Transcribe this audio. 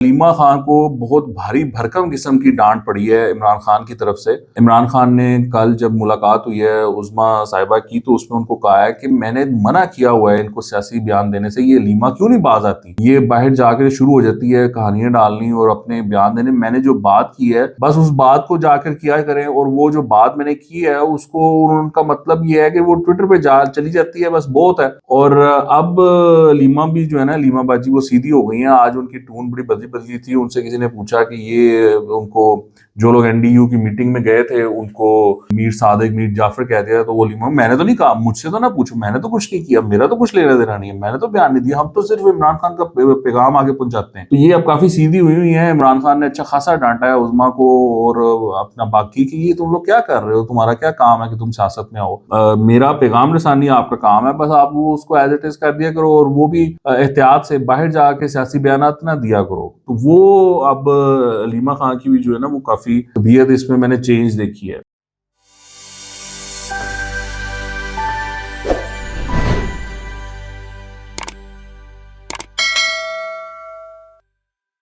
Lima Khan को बहुत भारी भरकम किस्म की डांट पड़ी है इमरान खान की तरफ से। इमरान खान ने कल जब मुलाकात हुई है उज़मा साहिबा की, तो उसमें उनको कहा है कि मैंने मना किया हुआ है इनको सियासी बयान देने से, ये लीमा क्यों नहीं बाज आती, ये बाहर जाकर शुरू हो जाती है कहानियां डालनी और अपने बयान देने। मैंने जो बात की है बस उस बात को जाकर किया करें, और वो जो बात मैंने की है उसको, उनका मतलब ये है कि वो ट्विटर पे जा चली जाती है, बस बहुत है। और अब लीमा भी जो है ना, लीमा बाजी वो सीधी हो गई हैं। आज उनकी टून बड़ी बदली बदली थी। उनसे किसी ने पूछा कि ये उनको, जो लोग एनडीयू की मीटिंग में गए थे उनको मीर सादिक मीर जाफर कह दिया, तो वो लीमा, मैंने तो नहीं कहा, मुझसे तो ना पूछो, मैंने तो कुछ नहीं किया, मेरा तो कुछ लेना देना नहीं है, मैंने तो बयान नहीं दिया, हम तो सिर्फ इमरान खान का पैगाम आगे पहुंचाते हैं। तो ये अब काफी सीधी हुई है। इमरान खान ने अच्छा खासा डांटा है उज़मा को और अपना बाकी की, ये तुम लोग क्या कर रहे हो, तुम्हारा क्या काम है कि तुम सियासत में आओ, मेरा पैगाम रसानी आपका काम है, बस आप वो उसको एज इट इज कर दिया करो, और वो भी एहतियात से बाहर जाके सियासी बयान ना दिया करो। तो वो अब लीमा खान की भी जो है ना वो काफी तबीयत इसमें मैंने चेंज देखी है।